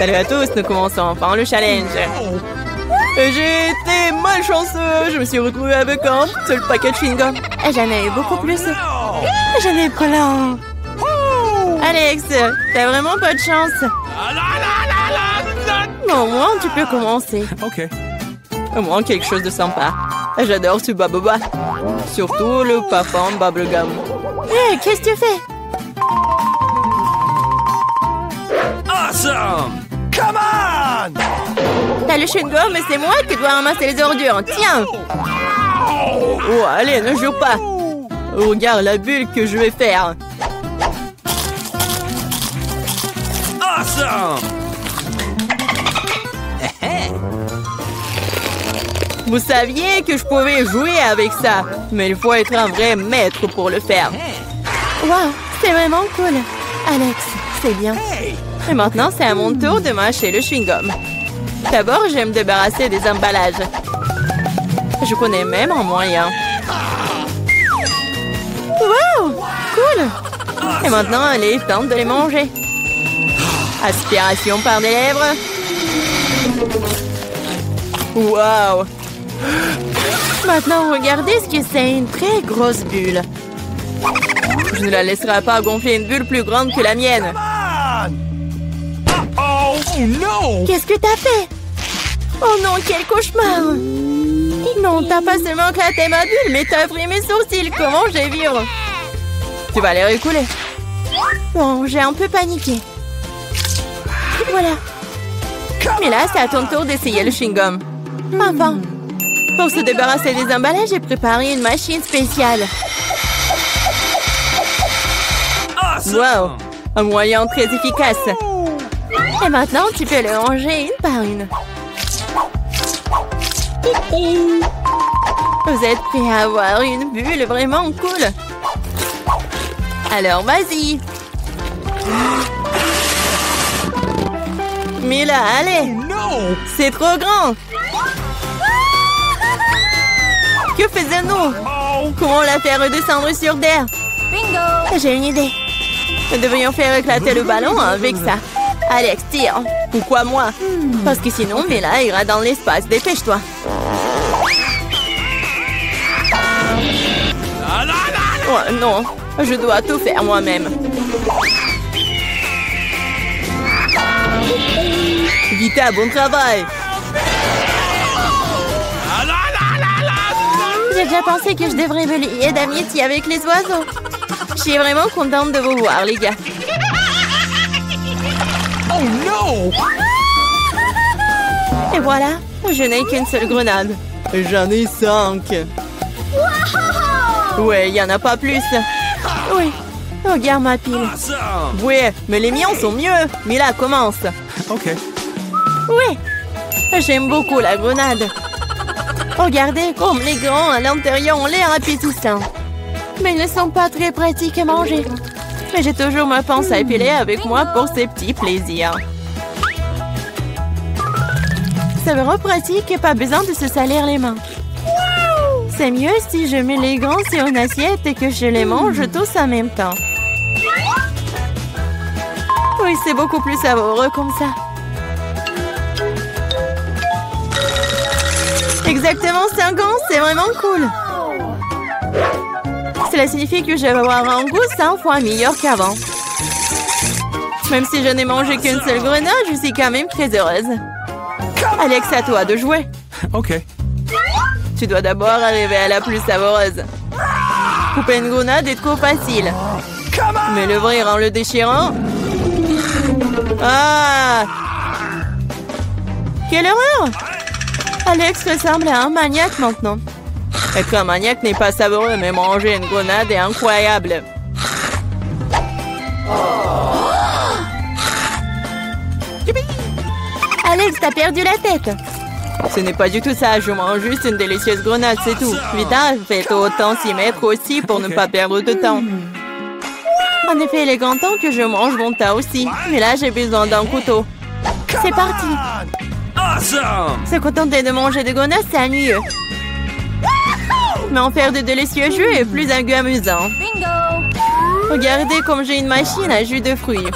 Salut à tous, nous commençons enfin le challenge. J'ai été malchanceux. Je me suis retrouvée avec un seul paquet de chewing-gum. J'en ai eu beaucoup plus. J'en ai plein. Alex, t'as vraiment pas de chance. Au moins, tu peux commencer. Ok. Au moins, quelque chose de sympa. J'adore ce baboba. Surtout le parfum bubblegum. Hé, qu'est-ce que tu fais? Awesome! Come on! T'as le chewing-gum et c'est moi qui dois ramasser les ordures. Tiens! Oh, allez, ne jure pas. Regarde la bulle que je vais faire. Awesome! Vous saviez que je pouvais jouer avec ça, mais il faut être un vrai maître pour le faire. Wow, c'est vraiment cool. Alex, c'est bien. Et maintenant, c'est à mon tour de mâcher le chewing-gum. D'abord, je vais me débarrasser des emballages. Je connais même un moyen. Wow, cool. Et maintenant, il est temps de les manger. Aspiration par des lèvres. Wow. Maintenant, regardez ce que c'est, une très grosse bulle. Je ne la laisserai pas gonfler une bulle plus grande que la mienne. Oh no! Qu'est-ce que t'as fait? Oh non, quel cauchemar! Non, t'as pas seulement éclaté ma bulle, mais t'as pris mes sourcils. Comment je vais vivre? Tu vas les récouler. Bon, j'ai un peu paniqué. Voilà. Mais là, c'est à ton tour d'essayer le chewing-gum. Enfin. Pour se débarrasser des emballages, j'ai préparé une machine spéciale. Wow! Un moyen très efficace. Et maintenant, tu peux le ranger une par une. Vous êtes prêts à avoir une bulle vraiment cool? Alors, vas-y. Mais là, allez. C'est trop grand. Que faisons-nous? Comment la faire redescendre sur terre? Bingo! J'ai une idée. Nous devrions faire éclater le ballon avec ça. Alex, tire. Pourquoi moi? Parce que sinon, Mila ira dans l'espace. Dépêche-toi. Oh non, je dois tout faire moi-même. Vita, bon travail. J'ai déjà pensé que je devrais me lier d'amitié avec les oiseaux. Je suis vraiment contente de vous voir, les gars. Oh no! Et voilà, je n'ai qu'une seule grenade. J'en ai 5. Ouais, il n'y en a pas plus. Oui, regarde ma pile. Awesome! Ouais, mais les miens sont mieux. Mila, commence. Ok. Oui, j'aime beaucoup la grenade. Regardez comme les grands à l'intérieur ont l'air appétissants. Mais ils ne sont pas très pratiques à manger. Mais j'ai toujours ma pince à épiler avec moi pour ces petits plaisirs. C'est vraiment pratique et pas besoin de se salir les mains. C'est mieux si je mets les grands sur une assiette et que je les mange tous en même temps. Oui, c'est beaucoup plus savoureux comme ça. Exactement 5 ans, c'est vraiment cool. Cela signifie que je vais avoir un goût 100 fois meilleur qu'avant. Même si je n'ai mangé qu'une seule grenade, je suis quand même très heureuse. Alex, à toi de jouer. Ok. Tu dois d'abord arriver à la plus savoureuse. Couper une grenade est trop facile. Mais l'ouvrir en le déchirant... Ah! Quelle horreur! Alex ressemble à un maniaque maintenant. Être un maniaque n'est pas savoureux, mais manger une grenade est incroyable. Alex, t'as perdu la tête. Ce n'est pas du tout ça, je mange juste une délicieuse grenade, c'est tout. Vita, faites autant s'y mettre aussi pour ne pas perdre de temps. En effet, il est grand temps que je mange mon tas aussi. Mais là, j'ai besoin d'un couteau. C'est parti. Awesome! Se contenter de manger des grenades, c'est ennuyeux. Mais en faire de délicieux jus est plus un goût amusant. Regardez comme j'ai une machine à jus de fruits.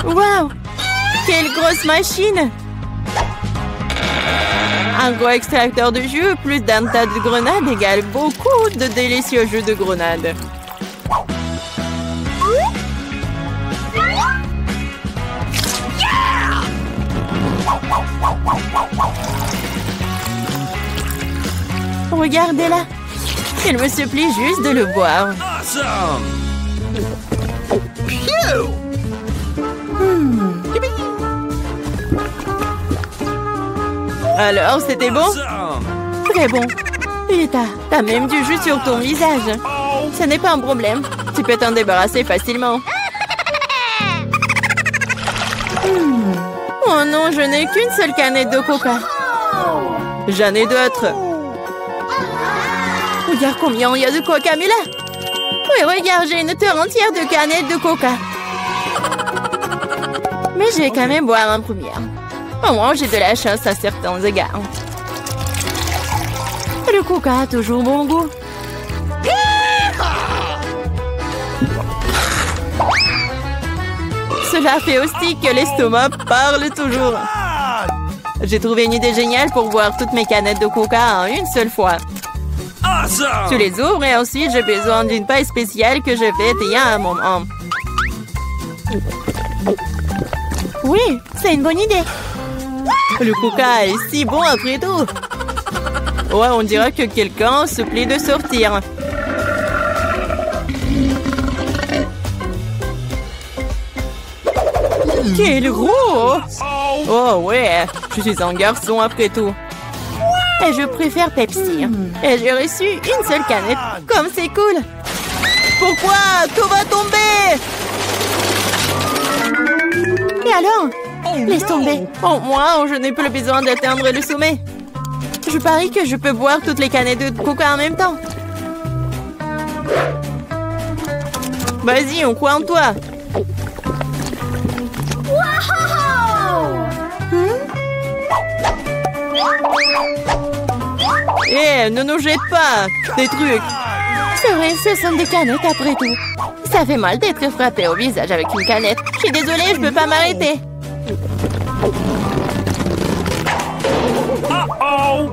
Waouh! Quelle grosse machine! Un gros extracteur de jus plus d'un tas de grenades égale beaucoup de délicieux jus de grenades. Regardez-la! Il me supplie juste de le boire. Awesome! Alors, c'était bon? Awesome! Très bon. Et t'as même du jus sur ton visage. Ce n'est pas un problème. Tu peux t'en débarrasser facilement. Oh non, je n'ai qu'une seule canette de coca. J'en ai d'autres. Regarde combien il y a de coca, Mila. Oui, regarde, j'ai une terre entière de canettes de coca. Mais je vais quand même boire en première. Au moins, j'ai de la chance à certains égards. Le coca a toujours bon goût. Cela fait aussi que l'estomac parle toujours. J'ai trouvé une idée géniale pour boire toutes mes canettes de coca en une seule fois. Awesome! Tu les ouvres et ensuite j'ai besoin d'une paille spéciale que je vais il y a un moment. Oui, c'est une bonne idée. Le coca est si bon après tout. Ouais, on dirait que quelqu'un se plaît de sortir. Quel gros! Oh ouais, je suis un garçon après tout. Et je préfère Pepsi. Et j'ai reçu une seule canette. Comme c'est cool. Pourquoi? Tout va tomber! Et alors? Laisse tomber. Oh, moi, je n'ai plus besoin d'atteindre le sommet. Je parie que je peux boire toutes les canettes de coca en même temps. Vas-y, on croit en toi. Eh, ne nous jette pas des trucs. C'est vrai, ce sont des canettes après tout. Ça fait mal d'être frappé au visage avec une canette. Je suis désolée, je peux pas m'arrêter.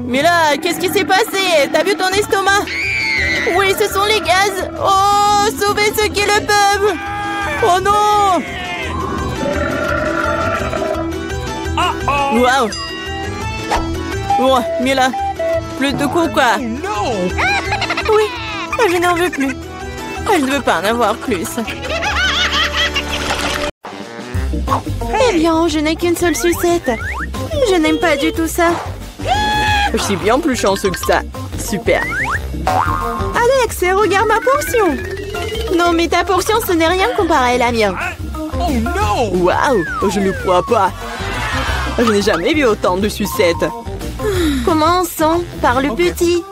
Mais là, qu'est-ce qui s'est passé? T'as vu ton estomac? Oui, ce sont les gaz. Oh, sauvez ceux qui le peuvent. Oh non. Waouh. Oh, Mila, plus de coca. Oui, je n'en veux plus. Je ne veux pas en avoir plus. Eh bien, je n'ai qu'une seule sucette. Je n'aime pas du tout ça. Je suis bien plus chanceux que ça. Super. Alex, regarde ma portion. Non, mais ta portion, ce n'est rien comparé à la mienne. Oh non! Waouh, je ne crois pas. Je n'ai jamais vu autant de sucettes. Commençons par le petit.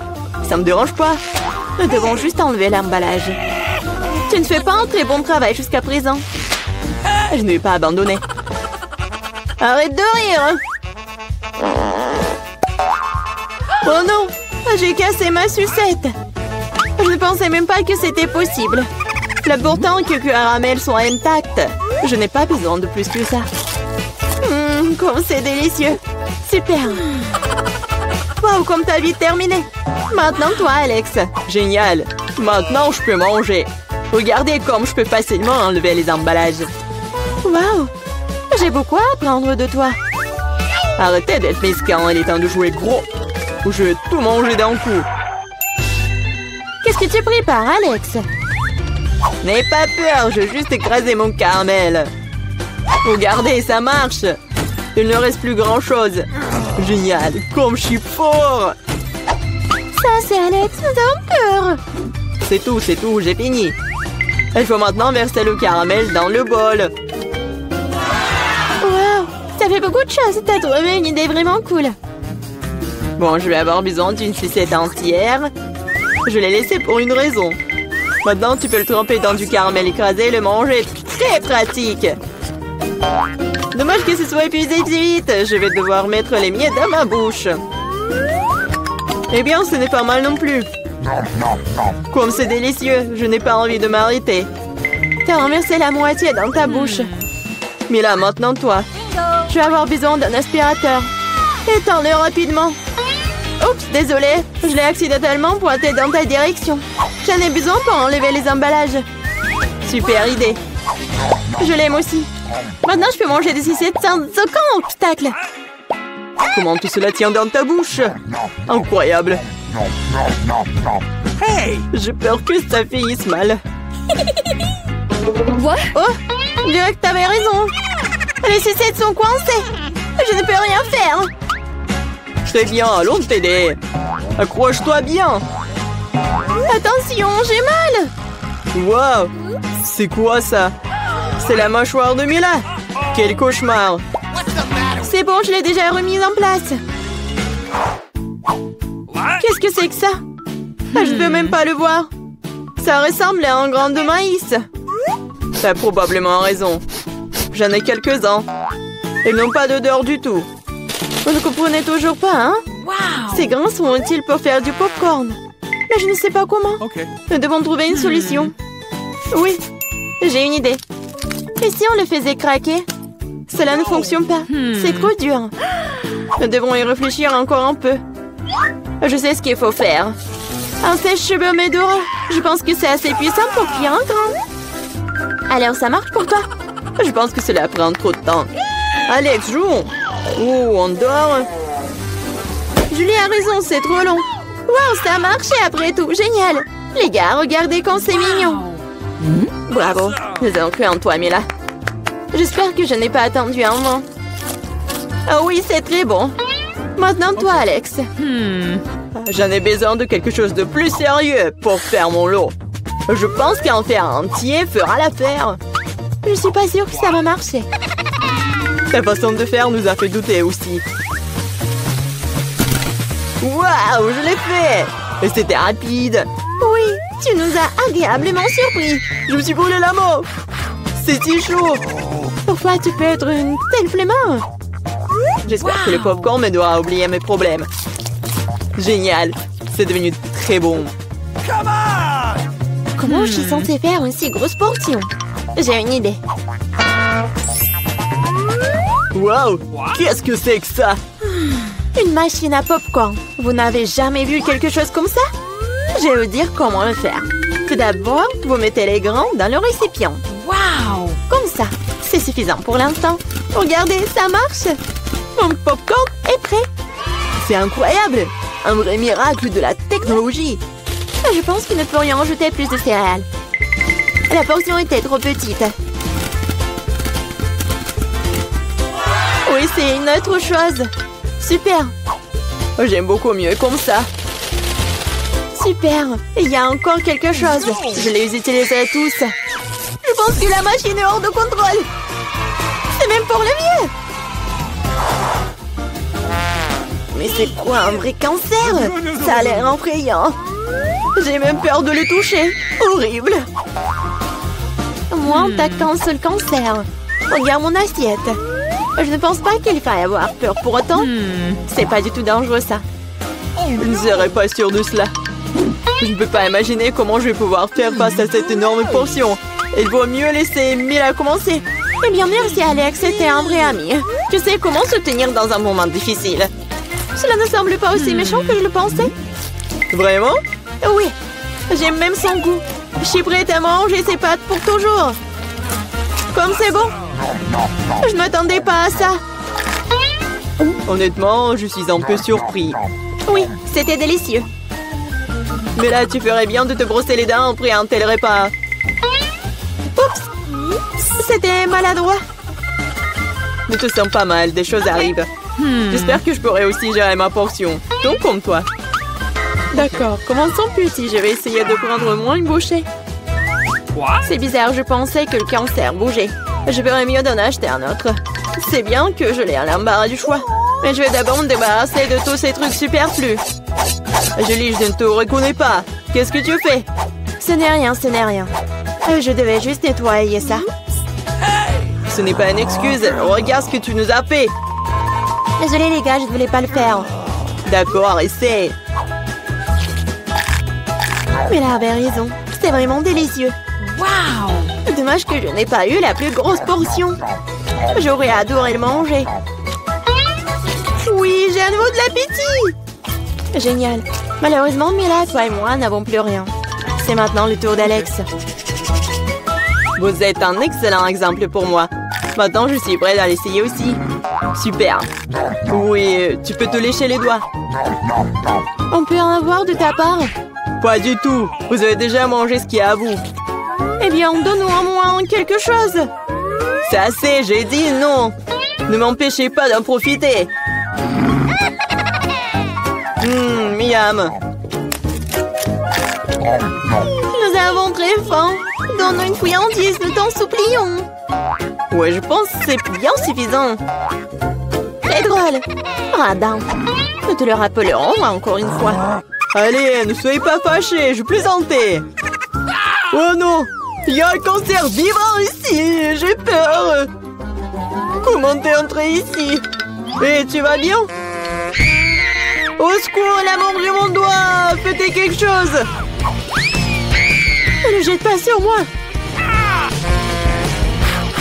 Ça me dérange pas. Nous devons juste enlever l'emballage. Tu ne fais pas un très bon travail jusqu'à présent. Je ne vais pas abandonner. Arrête de rire. Oh non, j'ai cassé ma sucette. Je ne pensais même pas que c'était possible. L'important que les caramels soient intacts. Je n'ai pas besoin de plus que ça. Comme c'est délicieux. Super. Wow, comme t'as vite terminé. Maintenant, toi, Alex. Génial. Maintenant, je peux manger. Regardez comme je peux facilement enlever les emballages. Wow. J'ai beaucoup à apprendre de toi. Arrêtez d'être mesquin, il est temps de jouer gros. Ou je vais tout manger d'un coup. Qu'est-ce que tu prépares, Alex? N'aie pas peur, je vais juste écraser mon caramel. Regardez, ça marche. Il ne reste plus grand-chose. Génial, comme je suis fort. Ça, c'est Alex, nous avons peur. C'est tout, j'ai fini. Il faut maintenant verser le caramel dans le bol. Wow, ça fait beaucoup de choses. T'as trouvé une idée vraiment cool. Bon, je vais avoir besoin d'une sucette entière. Je l'ai laissée pour une raison. Maintenant, tu peux le tremper dans du caramel écrasé et le manger. Très pratique. Dommage que ce soit épuisé si vite. Je vais devoir mettre les miettes dans ma bouche. Eh bien, ce n'est pas mal non plus. Comme c'est délicieux, je n'ai pas envie de m'arrêter. T'as renversé la moitié dans ta bouche. Mais là, maintenant, toi. Je vais avoir besoin d'un aspirateur. Étends-le rapidement. Oups, désolé. Je l'ai accidentellement pointé dans ta direction. J'en ai besoin pour enlever les emballages. Super idée. Je l'aime aussi. Maintenant, je peux manger des sucettes sans aucun obstacle. Comment tout cela tient dans ta bouche? Incroyable. Hey! J'ai peur que ça finisse mal. What? Oh, je dirais que t'avais raison. Les sucettes sont coincées. Je ne peux rien faire. Très bien, allons t'aider. Accroche-toi bien. Attention, j'ai mal. Wow, c'est quoi ça? C'est la mâchoire de Mila. Quel cauchemar. C'est bon, je l'ai déjà remise en place. Qu'est-ce que c'est que ça? Je ne peux même pas le voir. Ça ressemble à un grain de maïs. T'as probablement raison. J'en ai quelques-uns. Ils n'ont pas d'odeur du tout. Vous ne comprenez toujours pas, hein? Wow! Ces grains sont utiles pour faire du popcorn. Mais je ne sais pas comment. Okay. Nous devons trouver une solution. Oui, j'ai une idée. Et si on le faisait craquer? Cela ne fonctionne pas. C'est trop dur. Nous devrons y réfléchir encore un peu. Je sais ce qu'il faut faire. Un sèche-cheveux Medora. Je pense que c'est assez puissant pour cuire un grain. Alors ça marche pour toi? Je pense que cela prend trop de temps. Alex, jouons. Oh, on dort. Julie a raison, c'est trop long. Wow, ça a marché après tout. Génial. Les gars, regardez comme c'est mignon. Bravo. Nous avons cru en toi, Mila. J'espère que je n'ai pas attendu un moment. Oh oui, c'est très bon. Maintenant, toi, Alex. J'en ai besoin de quelque chose de plus sérieux pour faire mon lot. Je pense qu'en faire un entier fera l'affaire. Je suis pas sûre que ça va marcher. Ta façon de faire nous a fait douter aussi. Waouh, je l'ai fait! Et c'était rapide. Oui, tu nous as agréablement surpris. Je me suis brûlé la main. C'est si chaud. Pourquoi tu peux être une telle flemmard? J'espère que le popcorn m'aidera à oublier mes problèmes. Génial. C'est devenu très bon. Come on! Comment je suis censée faire une si grosse portion? J'ai une idée. Wow! Qu'est-ce que c'est que ça? Une machine à popcorn. Vous n'avez jamais vu quelque chose comme ça? Je vais vous dire comment le faire. Tout d'abord, vous mettez les grains dans le récipient. Wow! Comme ça. C'est suffisant pour l'instant. Regardez, ça marche. Mon popcorn est prêt. C'est incroyable. Un vrai miracle de la technologie. Je pense que nous pourrions ajouter plus de céréales. La portion était trop petite. Oui, c'est une autre chose. Super. J'aime beaucoup mieux comme ça. Super. Il y a encore quelque chose. Je les utiliserai tous. Je pense que la machine est hors de contrôle. C'est même pour le mieux. Mais c'est quoi un vrai cancer? Ça a l'air effrayant. J'ai même peur de le toucher. Horrible. Moi, on t'a qu'un seul cancer. Regarde mon assiette. Je ne pense pas qu'il faille avoir peur pour autant. C'est pas du tout dangereux, ça. Je ne serais pas sûre de cela. Je ne peux pas imaginer comment je vais pouvoir faire face à cette énorme portion. Il vaut mieux laisser Mila commencer. Eh bien, merci, Alex. C'était un vrai ami. Tu sais comment se tenir dans un moment difficile. Cela ne semble pas aussi méchant que je le pensais. Vraiment? Oui. J'aime même son goût. Je suis prête à manger ses pâtes pour toujours. Comme c'est bon. Je ne m'attendais pas à ça. Honnêtement, je suis un peu surpris. Oui, c'était délicieux. Mais là, tu ferais bien de te brosser les dents après un tel repas. Oups! C'était maladroit. Ne te sens pas mal, des choses arrivent. J'espère que je pourrai aussi gérer ma portion. Donc, comme toi. D'accord, commençons petit. Je vais essayer de prendre moins une bouchée. C'est bizarre, je pensais que le cancer bougeait. Je ferais mieux d'en acheter un autre. C'est bien que je l'ai à l'embarras du choix. Mais je vais d'abord me débarrasser de tous ces trucs superflus. Julie, je ne te reconnais pas. Qu'est-ce que tu fais? Ce n'est rien, ce n'est rien. Je devais juste nettoyer ça. Ce n'est pas une excuse. Regarde ce que tu nous as fait. Désolée les gars, je ne voulais pas le faire. D'accord, essaie. Mais là avait raison. C'est vraiment délicieux. Wow! Dommage que je n'ai pas eu la plus grosse portion. J'aurais adoré le manger. Oui, j'ai à nouveau de l'appétit. Génial. Malheureusement, Mila, toi et moi n'avons plus rien. C'est maintenant le tour d'Alex. Vous êtes un excellent exemple pour moi. Maintenant, je suis prête à l'essayer aussi. Super. Oui, tu peux te lécher les doigts. On peut en avoir de ta part? Pas du tout. Vous avez déjà mangé ce qui est à vous. Eh bien, donne-nous au moins quelque chose. C'est assez, j'ai dit non. Ne m'empêchez pas d'en profiter. Miam. Nous avons très faim. Donne-nous une friandise, nous t'en supplions. Ouais, je pense que c'est bien suffisant. C'est drôle. Radin. Nous te le rappellerons encore une fois. Allez, ne soyez pas fâchés, je plaisantais. Oh non, il y a un cancer vivant ici, j'ai peur. Comment t'es entré ici? Et tu vas bien? Au secours, elle a mangé mon doigt. Faites quelque chose. Ne le jette pas sur moi.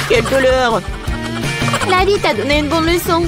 Quelle douleur. La vie t'a donné une bonne leçon.